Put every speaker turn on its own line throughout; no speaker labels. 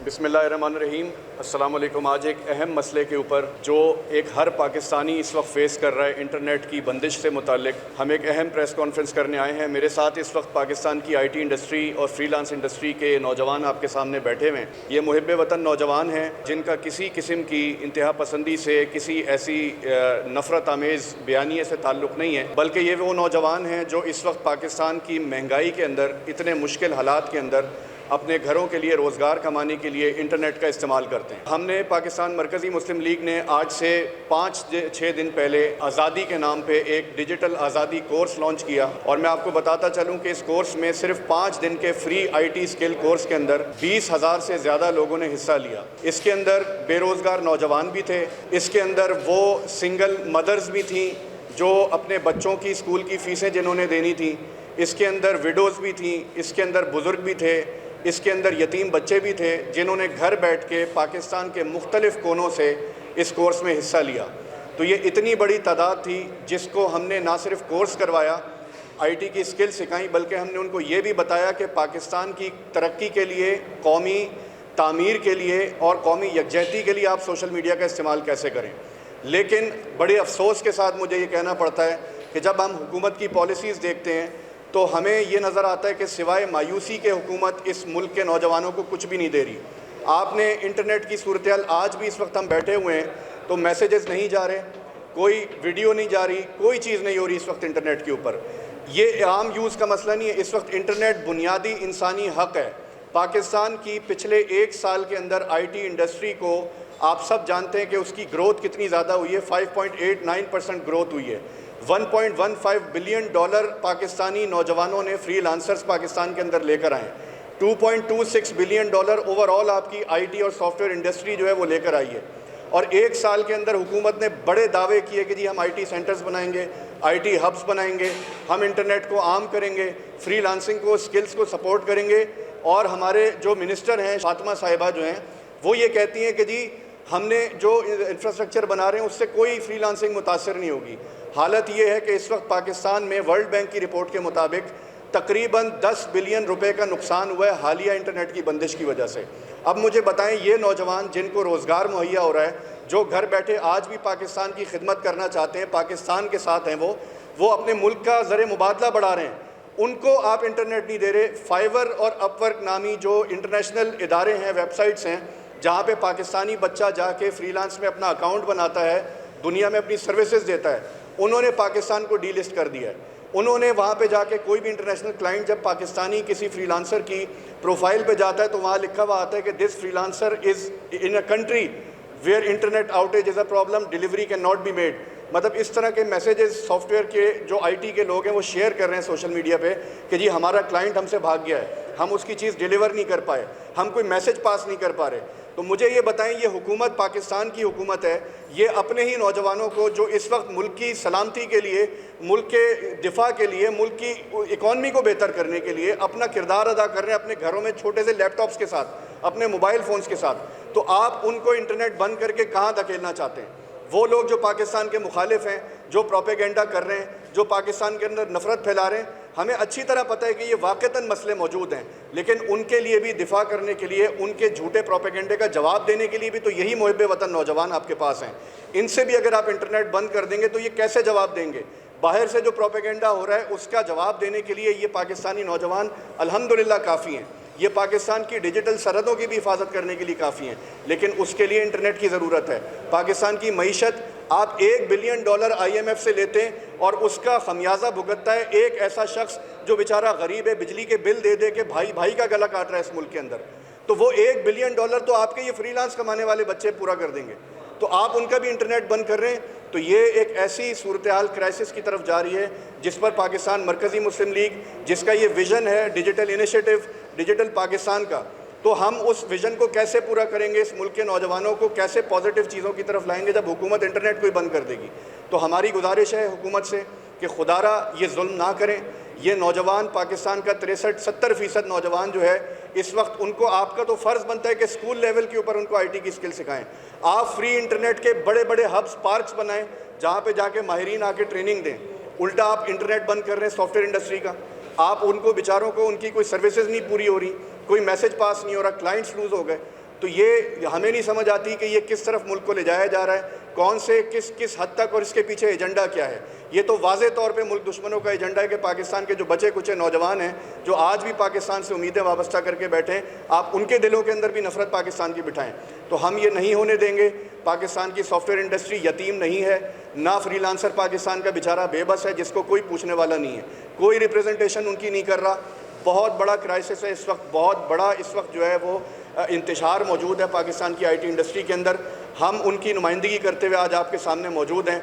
بسم اللہ الرحمن الرحیم۔ السلام علیکم۔ آج ایک اہم مسئلے کے اوپر جو ایک ہر پاکستانی اس وقت فیس کر رہا ہے، انٹرنیٹ کی بندش سے متعلق ہم ایک اہم پریس کانفرنس کرنے آئے ہیں۔ میرے ساتھ اس وقت پاکستان کی آئی ٹی انڈسٹری اور فری لانس انڈسٹری کے نوجوان آپ کے سامنے بیٹھے ہوئے ہیں۔ یہ محب وطن نوجوان ہیں جن کا کسی قسم کی انتہا پسندی سے، کسی ایسی نفرت آمیز بیانیے سے تعلق نہیں ہے، بلکہ یہ وہ نوجوان ہیں جو اس وقت پاکستان کی مہنگائی کے اندر، اتنے مشکل حالات کے اندر اپنے گھروں کے لیے روزگار کمانے کے لیے انٹرنیٹ کا استعمال کرتے ہیں۔ ہم نے پاکستان مرکزی مسلم لیگ نے آج سے 5-6 دن پہلے آزادی کے نام پہ ایک ڈیجیٹل آزادی کورس لانچ کیا، اور میں آپ کو بتاتا چلوں کہ اس کورس میں صرف 5 دن کے free I T skill course کے اندر 20,000 سے زیادہ لوگوں نے حصہ لیا۔ اس کے اندر بے روزگار نوجوان بھی تھے، اس کے اندر وہ سنگل مدرز بھی تھیں جو اپنے بچوں کی اسکول کی فیسیں جنہوں نے دینی تھیں، اس کے اندر ویڈوز بھی تھیں، اس کے اندر بزرگ بھی تھے، اس کے اندر یتیم بچے بھی تھے جنہوں نے گھر بیٹھ کے پاکستان کے مختلف کونوں سے اس کورس میں حصہ لیا۔ تو یہ اتنی بڑی تعداد تھی جس کو ہم نے نہ صرف کورس کروایا، آئی ٹی کی اسکل سکھائیں، بلکہ ہم نے ان کو یہ بھی بتایا کہ پاکستان کی ترقی کے لیے، قومی تعمیر کے لیے اور قومی یکجہتی کے لیے آپ سوشل میڈیا کا استعمال کیسے کریں۔ لیکن بڑے افسوس کے ساتھ مجھے یہ کہنا پڑتا ہے کہ جب ہم حکومت کی پالیسیز دیکھتے ہیں تو ہمیں یہ نظر آتا ہے کہ سوائے مایوسی کے حکومت اس ملک کے نوجوانوں کو کچھ بھی نہیں دے رہی۔ آپ نے انٹرنیٹ کی صورتحال، آج بھی اس وقت ہم بیٹھے ہوئے ہیں تو میسیجز نہیں جا رہے، کوئی ویڈیو نہیں جا رہی، کوئی چیز نہیں ہو رہی اس وقت انٹرنیٹ کے اوپر۔ یہ عام یوز کا مسئلہ نہیں ہے، اس وقت انٹرنیٹ بنیادی انسانی حق ہے۔ پاکستان کی پچھلے 1 سال کے اندر آئی ٹی انڈسٹری کو آپ سب جانتے ہیں کہ اس کی گروتھ کتنی زیادہ ہوئی ہے، 5.89% گروتھ ہوئی ہے۔ $1.15 بلین پاکستانی نوجوانوں نے فری لانسرز پاکستان کے اندر لے کر آئے ہیں۔ $2.26 بلین اوور آل آپ کی آئی ٹی اور سافٹ ویئر انڈسٹری جو ہے وہ لے کر آئی ہے، اور 1 سال کے اندر حکومت نے بڑے دعوے کیے کہ جی ہم آئی ٹی سینٹرز بنائیں گے، آئی ٹی ہبس بنائیں گے، ہم انٹرنیٹ کو عام کریں گے، فری لانسنگ کو، اسکلز کو سپورٹ کریں گے۔ اور ہمارے جو منسٹر ہیں، فاطمہ صاحبہ جو ہیں، وہ یہ کہتی ہیں کہ جی ہم نے جو انفراسٹرکچر بنا رہے ہیں اس سے کوئی فری لانسنگ متاثر نہیں ہوگی۔ حالت یہ ہے کہ اس وقت پاکستان میں ورلڈ بینک کی رپورٹ کے مطابق تقریباً $10 بلین کا نقصان ہوا ہے حالیہ انٹرنیٹ کی بندش کی وجہ سے۔ اب مجھے بتائیں، یہ نوجوان جن کو روزگار مہیا ہو رہا ہے، جو گھر بیٹھے آج بھی پاکستان کی خدمت کرنا چاہتے ہیں، پاکستان کے ساتھ ہیں، وہ اپنے ملک کا زر مبادلہ بڑھا رہے ہیں، ان کو آپ انٹرنیٹ نہیں دے رہے۔ فائیور اور اپ ورک نامی جو انٹرنیشنل ادارے ہیں، ویب سائٹس ہیں، جہاں پہ پاکستانی بچہ جا کے فری لانس میں اپنا اکاؤنٹ بناتا ہے، دنیا میں اپنی سروسز دیتا ہے، انہوں نے پاکستان کو ڈی لسٹ کر دیا ہے۔ انہوں نے وہاں پہ جا کے کوئی بھی انٹرنیشنل کلائنٹ جب پاکستانی کسی فری لانسر کی پروفائل پہ جاتا ہے تو وہاں لکھا ہوا آتا ہے کہ this freelancer is in a country where internet outage is a problem, delivery can not be made. مطلب اس طرح کے میسیجز سافٹ ویئر کے جو آئی ٹی کے لوگ ہیں وہ شیئر کر رہے ہیں سوشل میڈیا پہ کہ جی ہمارا کلائنٹ ہم سے بھاگ گیا ہے، ہم اس کی چیز ڈیلیور نہیں کر پائے، ہم کوئی میسیج پاس نہیں کر پا رہے۔ تو مجھے یہ بتائیں، یہ حکومت پاکستان کی حکومت ہے، یہ اپنے ہی نوجوانوں کو جو اس وقت ملک کی سلامتی کے لیے، ملک کے دفاع کے لیے، ملک کی اکانومی کو بہتر کرنے کے لیے اپنا کردار ادا کر رہے ہیں اپنے گھروں میں چھوٹے سے لیپ ٹاپس کے ساتھ، اپنے موبائل فونز کے ساتھ، تو آپ ان کو انٹرنیٹ بند کر کے کہاں دھکیلنا چاہتے ہیں؟ وہ لوگ جو پاکستان کے مخالف ہیں، جو پروپیگنڈا کر رہے ہیں، جو پاکستان کے اندر نفرت پھیلا رہے ہیں، ہمیں اچھی طرح پتہ ہے کہ یہ واقعتاً مسئلے موجود ہیں، لیکن ان کے لیے بھی دفاع کرنے کے لیے، ان کے جھوٹے پروپیگنڈے کا جواب دینے کے لیے بھی تو یہی محب وطن نوجوان آپ کے پاس ہیں۔ ان سے بھی اگر آپ انٹرنیٹ بند کر دیں گے تو یہ کیسے جواب دیں گے؟ باہر سے جو پروپیگنڈا ہو رہا ہے اس کا جواب دینے کے لیے یہ پاکستانی نوجوان الحمدللہ کافی ہیں، یہ پاکستان کی ڈیجیٹل سرحدوں کی بھی حفاظت کرنے کے لیے کافی ہیں، لیکن اس کے لیے انٹرنیٹ کی ضرورت ہے۔ پاکستان کی معیشت آپ $1 بلین IMF سے لیتے ہیں اور اس کا خمیازہ بھگتتا ہے ایک ایسا شخص جو بیچارہ غریب ہے، بجلی کے بل دے دے کے بھائی کا گلا کاٹ رہا ہے اس ملک کے اندر، تو وہ $1 بلین تو آپ کے یہ فری لانس کمانے والے بچے پورا کر دیں گے، تو آپ ان کا بھی انٹرنیٹ بند کر رہے ہیں۔ تو یہ ایک ایسی صورتحال کرائسس کی طرف جا رہی ہے جس پر پاکستان مرکزی مسلم لیگ، جس کا یہ ویژن ہے ڈیجیٹل انیشیٹو، ڈیجیٹل پاکستان کا، تو ہم اس ویژن کو کیسے پورا کریں گے؟ اس ملک کے نوجوانوں کو کیسے پازیٹیو چیزوں کی طرف لائیں گے جب حکومت انٹرنیٹ کو ہی بند کر دے گی؟ تو ہماری گزارش ہے حکومت سے کہ خدا را یہ ظلم نہ کریں۔ یہ نوجوان پاکستان کا 63-70% نوجوان جو ہے اس وقت، ان کو آپ کا تو فرض بنتا ہے کہ اسکول لیول کے اوپر ان کو آئی ٹی کی اسکل سکھائیں۔ آپ فری انٹرنیٹ کے بڑے بڑے ہبس، پارکس بنائیں جہاں پہ جا کے ماہرین آ کے ٹریننگ دیں، الٹا آپ انٹرنیٹ بند کر رہے ہیں سافٹ ویئر انڈسٹری کا۔ آپ ان کو بیچاروں کو، ان کی کوئی سروسز نہیں پوری ہو رہی، کوئی میسج پاس نہیں ہو رہا، کلائنٹس لوز ہو گئے۔ تو یہ ہمیں نہیں سمجھ آتی کہ یہ کس طرف ملک کو لے جایا جا رہا ہے، کون سے کس حد تک، اور اس کے پیچھے ایجنڈا کیا ہے۔ یہ تو واضح طور پہ ملک دشمنوں کا ایجنڈا ہے کہ پاکستان کے جو بچے کچے نوجوان ہیں جو آج بھی پاکستان سے امیدیں وابستہ کر کے بیٹھے ہیں، آپ ان کے دلوں کے اندر بھی نفرت پاکستان کی بٹھائیں۔ تو ہم یہ نہیں ہونے دیں گے۔ پاکستان کی سافٹ ویئر انڈسٹری یتیم نہیں ہے، نہ فری لانسر پاکستان کا بیچارہ بے بس ہے جس کو کوئی پوچھنے والا نہیں ہے، کوئی ریپریزنٹیشن ان کی نہیں کر رہا۔ بہت بڑا کرائسس ہے اس وقت، بہت بڑا اس وقت جو ہے وہ انتشار موجود ہے پاکستان کی آئی ٹی انڈسٹری کے اندر۔ ہم ان کی نمائندگی کرتے ہوئے آج آپ کے سامنے موجود ہیں،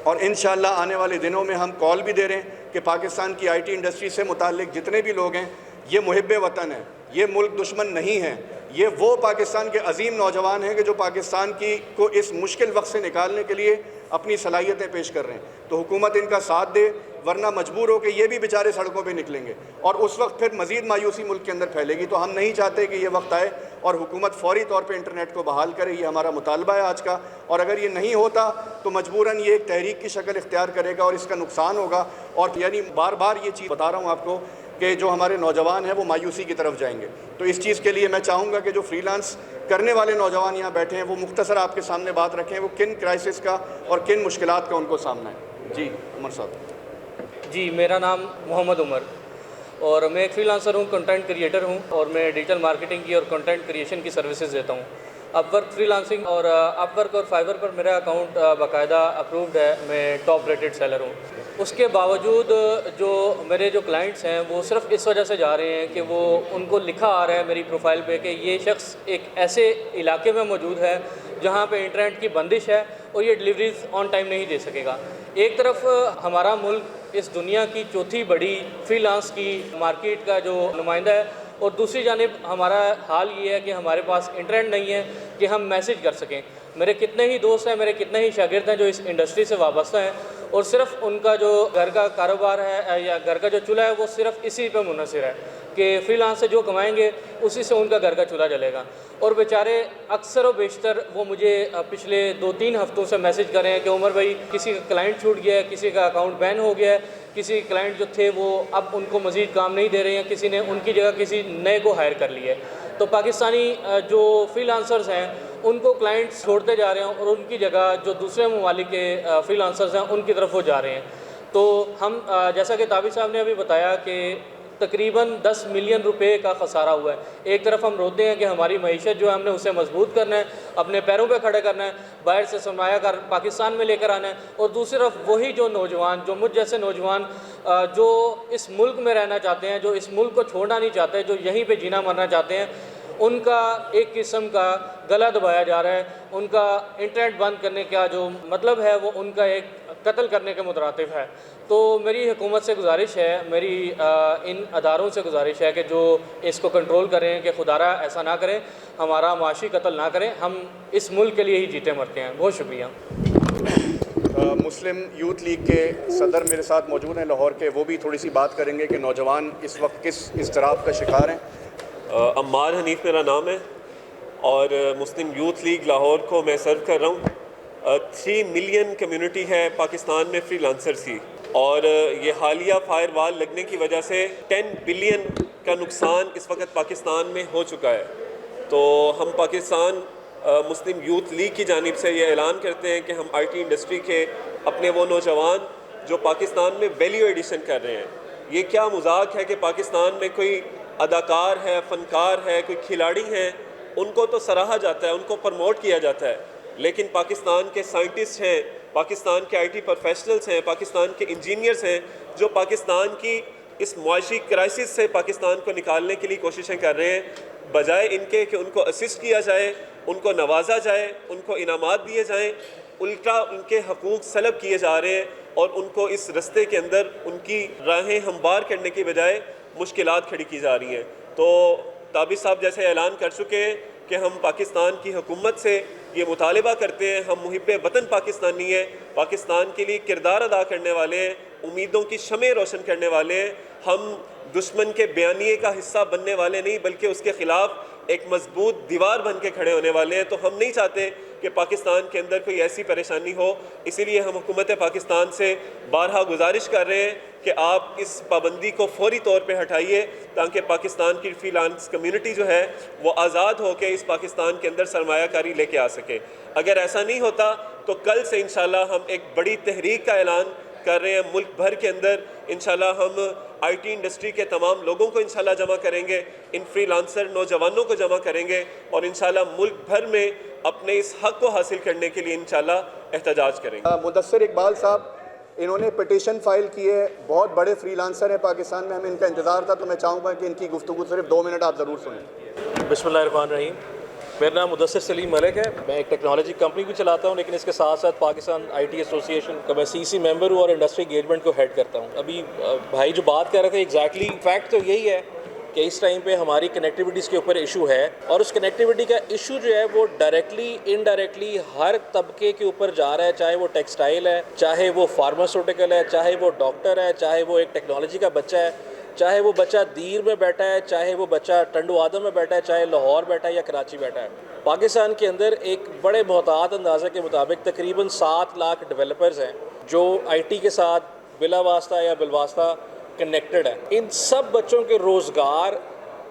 اور انشاءاللہ آنے والے دنوں میں ہم کال بھی دے رہے ہیں کہ پاکستان کی آئی ٹی انڈسٹری سے متعلق جتنے بھی لوگ ہیں یہ محب وطن ہیں، یہ ملک دشمن نہیں ہیں، یہ وہ پاکستان کے عظیم نوجوان ہیں کہ جو پاکستان کو اس مشکل وقت سے نکالنے کے لیے اپنی صلاحیتیں پیش کر رہے ہیں۔ تو حکومت ان کا ساتھ دے، ورنہ مجبور ہو کہ یہ بھی بیچارے سڑکوں پہ نکلیں گے، اور اس وقت پھر مزید مایوسی ملک کے اندر پھیلے گی۔ تو ہم نہیں چاہتے کہ یہ وقت آئے اور حکومت فوری طور پہ انٹرنیٹ کو بحال کرے، یہ ہمارا مطالبہ ہے آج کا۔ اور اگر یہ نہیں ہوتا تو مجبوراً یہ ایک تحریک کی شکل اختیار کرے گا اور اس کا نقصان ہوگا، اور یعنی بار بار یہ چیز بتا رہا ہوں آپ کو کہ جو ہمارے نوجوان ہیں وہ مایوسی کی طرف جائیں گے۔ تو اس چیز کے لیے میں چاہوں گا کہ جو فری لانس کرنے والے نوجوان یہاں بیٹھے ہیں وہ مختصر آپ کے سامنے بات رکھیں، وہ کن کرائسس کا اور کن مشکلات کا ان کو سامنا ہے۔ جی عمر صاحب۔
جی، میرا نام محمد عمر، اور میں ایک فری لانسر ہوں، کنٹینٹ کریٹر ہوں، اور میں ڈیجیٹل مارکیٹنگ کی اور کنٹینٹ کریشن کی سروسز دیتا ہوں۔ اپ ورک فری لانسنگ اور اپ ورک اور فائبر پر میرا اکاؤنٹ باقاعدہ اپرووڈ ہے، میں ٹاپ ریٹڈ سیلر ہوں۔ اس کے باوجود جو میرے جو کلائنٹس ہیں وہ صرف اس وجہ سے جا رہے ہیں کہ وہ ان کو لکھا آ رہا ہے میری پروفائل پہ کہ یہ شخص ایک ایسے علاقے میں موجود ہے جہاں پہ انٹرنیٹ کی بندش ہے اور یہ ڈلیوریز آن ٹائم نہیں دے سکے گا۔ ایک طرف ہمارا ملک اس دنیا کی چوتھی بڑی فری لانس کی مارکیٹ کا جو نمائندہ ہے، اور دوسری جانب ہمارا حال یہ ہے کہ ہمارے پاس انٹرنیٹ نہیں ہے کہ ہم میسیج کر سکیں۔ میرے کتنے ہی دوست ہیں، میرے کتنے ہی شاگرد ہیں جو اس انڈسٹری سے وابستہ ہیں، اور صرف ان کا جو گھر کا کاروبار ہے یا گھر کا جو چولہا ہے وہ صرف اسی پہ منحصر ہے کہ فری لانس سے جو کمائیں گے اسی سے ان کا گھر کا چولہا جلے گا۔ اور بیچارے اکثر و بیشتر وہ مجھے پچھلے 2-3 ہفتوں سے میسیج کر رہے ہیں کہ عمر بھائی کسی کا کلائنٹ چھوٹ گیا ہے، کسی کا اکاؤنٹ بین ہو گیا ہے، کسی کلائنٹ جو تھے وہ اب ان کو مزید کام نہیں دے رہے ہیں، کسی نے ان کی جگہ کسی نئے کو ہائر کر لیا ہے۔ تو پاکستانی جو فری لانسرز ہیں ان کو کلائنٹس چھوڑتے جا رہے ہیں اور ان کی جگہ جو دوسرے ممالک کے فری لانسرز ہیں ان کی طرف وہ جا رہے ہیں۔ تو ہم جیسا کہ تابر صاحب نے ابھی بتایا کہ تقریباً 10 ملین روپے کا خسارہ ہوا ہے۔ ایک طرف ہم روتے ہیں کہ ہماری معیشت جو ہے ہم نے اسے مضبوط کرنا ہے، اپنے پیروں پہ کھڑے کرنا ہے، باہر سے سرمایہ کار پاکستان میں لے کر آنا ہے، اور دوسری طرف وہی جو نوجوان، جو مجھ جیسے نوجوان جو اس ملک میں رہنا چاہتے ہیں، جو اس ملک کو چھوڑنا نہیں چاہتے، جو یہیں پہ جینا مرنا چاہتے ہیں، ان کا ایک قسم کا گلا دبایا جا رہا ہے۔ ان کا انٹرنیٹ بند کرنے کا جو مطلب ہے وہ ان کا ایک قتل کرنے کے مترادف ہے۔ تو میری حکومت سے گزارش ہے، میری ان اداروں سے گزارش ہے کہ جو اس کو کنٹرول کریں کہ خدارہ ایسا نہ کریں، ہمارا معاشی قتل نہ کریں، ہم اس ملک کے لیے ہی جیتے مرتے ہیں۔ بہت شکریہ۔
مسلم یوتھ لیگ کے صدر میرے ساتھ موجود ہیں لاہور کے، وہ بھی تھوڑی سی بات کریں گے کہ نوجوان اس وقت کس اضطراب کا شکار ہیں۔
عمار حنیف میرا نام ہے، اور مسلم یوتھ لیگ لاہور کو میں سرو کر رہا ہوں۔ 3 ملین کمیونٹی ہے پاکستان میں فری لانسرز کی، اور یہ حالیہ فائر وال لگنے کی وجہ سے 10 بلین کا نقصان اس وقت پاکستان میں ہو چکا ہے۔ تو ہم پاکستان مسلم یوتھ لیگ کی جانب سے یہ اعلان کرتے ہیں کہ ہم آئی ٹی انڈسٹری کے اپنے وہ نوجوان جو پاکستان میں ویلیو ایڈیشن کر رہے ہیں، یہ کیا مذاق ہے کہ پاکستان میں کوئی اداکار ہے، فنکار ہے، کوئی کھلاڑی ہیں، ان کو تو سراہا جاتا ہے، ان کو پروموٹ کیا جاتا ہے، لیکن پاکستان کے سائنٹسٹ ہیں، پاکستان کے آئی ٹی پروفیشنلز ہیں، پاکستان کے انجینئرز ہیں، جو پاکستان کی اس معاشی کرائسس سے پاکستان کو نکالنے کے لیے کوششیں کر رہے ہیں، بجائے ان کے کہ ان کو اسسٹ کیا جائے، ان کو نوازا جائے، ان کو انعامات دیے جائیں، الٹا ان کے حقوق سلب کیے جا رہے ہیں، اور ان کو اس رستے کے اندر ان کی راہیں ہموار کرنے کی بجائے مشکلات کھڑی کی جا رہی ہیں۔ تو تابر صاحب جیسے اعلان کر چکے ہیں کہ ہم پاکستان کی حکومت سے یہ مطالبہ کرتے ہیں، ہم محب وطن پاکستانی ہیں، پاکستان کے لیے کردار ادا کرنے والے ہیں، امیدوں کی شمع روشن کرنے والے ہیں، ہم دشمن کے بیانیے کا حصہ بننے والے نہیں بلکہ اس کے خلاف ایک مضبوط دیوار بن کے کھڑے ہونے والے ہیں۔ تو ہم نہیں چاہتے کہ پاکستان کے اندر کوئی ایسی پریشانی ہو. اسی لیے ہم حکومت پاکستان سے بارہا گزارش کر رہے ہیں کہ آپ اس پابندی کو فوری طور پہ ہٹائیے تاکہ پاکستان کی فری لانس کمیونٹی جو ہے وہ آزاد ہو کے اس پاکستان کے اندر سرمایہ کاری لے کے آ سکے. اگر ایسا نہیں ہوتا تو کل سے انشاءاللہ ہم ایک بڑی تحریک کا اعلان کر رہے ہیں. ملک بھر کے اندر انشاءاللہ ہم آئی ٹی انڈسٹری کے تمام لوگوں کو انشاءاللہ جمع کریں گے, ان فری لانسر نوجوانوں کو جمع کریں گے اور انشاءاللہ ملک بھر میں اپنے اس حق کو حاصل کرنے کے لیے انشاءاللہ احتجاج کریں گے.
مدثر اقبال صاحب انہوں نے پٹیشن فائل کی ہے, بہت بڑے فری لانسر ہیں پاکستان میں, ہمیں ان کا انتظار تھا, تو میں چاہوں گا کہ ان کی گفتگو صرف 2 منٹ آپ ضرور سنیں.
بسم اللہ الرحمن الرحیم. میرا نام مدثر سلیم ملک ہے. میں ایک ٹیکنالوجی کمپنی بھی چلاتا ہوں, لیکن اس کے ساتھ ساتھ پاکستان آئی ٹی ایسوسیشن کا میں سی ممبر ہوں اور انڈسٹری انگیجمنٹ کو ہیڈ کرتا ہوں. ابھی بھائی جو بات کر رہے تھے ایگزیکٹلی فیکٹ تو یہی ہے کہ اس ٹائم پہ ہماری کنیکٹیوٹیز کے اوپر ایشو ہے, اور اس کنیکٹیوٹی کا ایشو جو ہے وہ ڈائریکٹلی انڈائریکٹلی ہر طبقے کے اوپر جا رہا ہے, چاہے وہ ٹیکسٹائل ہے, چاہے وہ فارماسیوٹیکل ہے, چاہے وہ ڈاکٹر ہے, چاہے وہ ایک ٹیکنالوجی کا بچہ ہے, چاہے وہ بچہ دیر میں بیٹھا ہے, چاہے وہ بچہ ٹنڈو آدم میں بیٹھا ہے, چاہے لاہور بیٹھا ہے یا کراچی بیٹھا ہے. پاکستان کے اندر ایک بڑے محتاط اندازے کے مطابق تقریباً 7 لاکھ ڈیولپرز ہیں جو آئی ٹی کے ساتھ بلا واسطہ یا بالواسطہ کنیکٹڈ ہیں. ان سب بچوں کے روزگار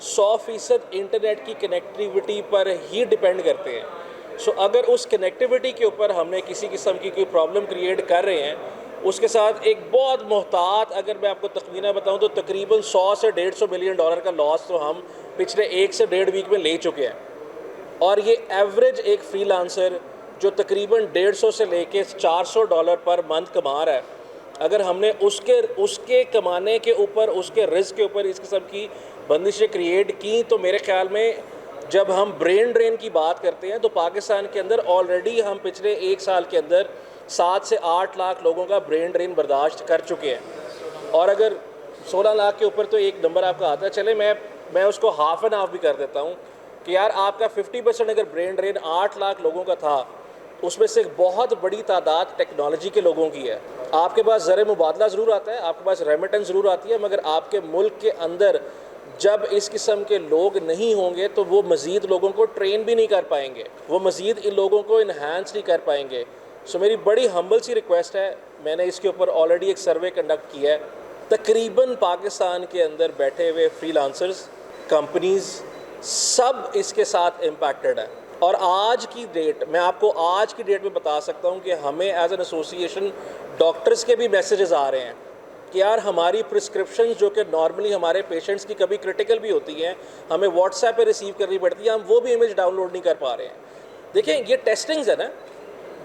100% انٹرنیٹ کی کنیکٹیوٹی پر ہی ڈیپینڈ کرتے ہیں. سو اگر اس کنیکٹیوٹی کے اوپر ہم نے کسی قسم کی کوئی پرابلم کریٹ کر رہے ہیں, اس کے ساتھ ایک بہت محتاط, اگر میں آپ کو تخمینہ بتاؤں تو تقریباً 100 سے 150 ملین ڈالر کا لاس تو ہم پچھلے 1 سے 1.5 ویک میں لے چکے ہیں. اور یہ ایوریج ایک فری لانسر جو تقریباً 150 سے لے کے $400 پر منتھ کما رہا ہے, اگر ہم نے اس کے کمانے کے اوپر, اس کے رزق کے اوپر اس قسم کی بندشیں کریٹ کی, تو میرے خیال میں جب ہم برین ڈرین کی بات کرتے ہیں تو پاکستان کے اندر آلریڈی ہم پچھلے 1 سال کے اندر 7 سے 8 لاکھ لوگوں کا برین ڈرین برداشت کر چکے ہیں. اور اگر 16 لاکھ کے اوپر تو ایک نمبر آپ کا آتا ہے, چلے میں اس کو ہاف اینڈ ہاف بھی کر دیتا ہوں کہ یار آپ کا 50% اگر برین ڈرین 8 لاکھ لوگوں کا تھا, اس میں سے بہت بڑی تعداد ٹیکنالوجی کے لوگوں کی ہے. آپ کے پاس زر مبادلہ ضرور آتا ہے, آپ کے پاس ریمیٹنس ضرور آتی ہے, مگر آپ کے ملک کے اندر جب اس قسم کے لوگ نہیں ہوں گے تو وہ مزید لوگوں کو ٹرین بھی نہیں کر پائیں گے, وہ مزید ان لوگوں کو انہانس نہیں کر پائیں گے. سو میری بڑی ہمبل سی ریکویسٹ ہے, میں نے اس کے اوپر آلریڈی ایک سروے کنڈکٹ کیا ہے, تقریباً پاکستان کے اندر بیٹھے ہوئے فری لانسرز, کمپنیز سب اس کے ساتھ امپیکٹڈ ہیں. اور آج کی ڈیٹ, میں آپ کو آج کی ڈیٹ میں بتا سکتا ہوں کہ ہمیں ایز این ایسوسیشن ڈاکٹرز کے بھی میسیجز آ رہے ہیں کہ یار ہماری پرسکرپشنز جو کہ نارملی ہمارے پیشنٹس کی کبھی کرٹیکل بھی ہوتی ہیں, ہمیں واٹس ایپ پہ ریسیو کرنی پڑتی ہے, ہم وہ بھی امیج ڈاؤن لوڈ نہیں کر پا رہے ہیں. دیکھیں یہ ٹیسٹنگز ہے نا,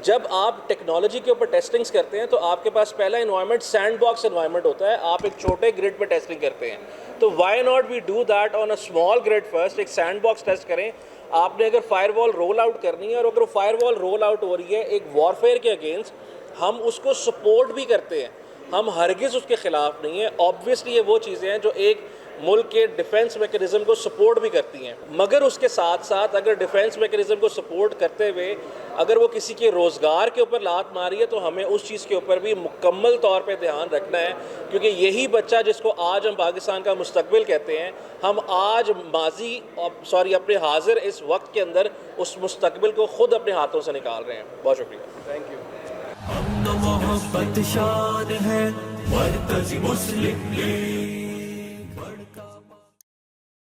جب آپ ٹیکنالوجی کے اوپر ٹیسٹنگز کرتے ہیں تو آپ کے پاس پہلا انوائرمنٹ سینڈ باکس انوائرمنٹ ہوتا ہے, آپ ایک چھوٹے گریڈ پہ ٹیسٹنگ کرتے ہیں. تو why not we do that on a small grade first, ایک سینڈ باکس ٹیسٹ کریں. آپ نے اگر فائر وال رول آؤٹ کرنی ہے, اور اگر فائر وال رول آؤٹ ہو رہی ہے ایک وارفیئر کے اگینسٹ, ہم اس کو سپورٹ بھی کرتے ہیں, ہم ہرگز اس کے خلاف نہیں ہیں. آبویسلی یہ وہ چیزیں ہیں جو ایک ملک کے ڈیفنس میکینزم کو سپورٹ بھی کرتی ہیں, مگر اس کے ساتھ ساتھ اگر ڈیفنس میکینزم کو سپورٹ کرتے ہوئے اگر وہ کسی کے روزگار کے اوپر لات ماری ہے تو ہمیں اس چیز کے اوپر بھی مکمل طور پہ دھیان رکھنا ہے, کیونکہ یہی بچہ جس کو آج ہم پاکستان کا مستقبل کہتے ہیں, ہم آج اپنے حاضر اس وقت کے اندر اس مستقبل کو خود اپنے ہاتھوں سے نکال رہے ہیں. بہت شکریہ.
Thank you.
محبت شان ہے مرکزی مسلم لیگ.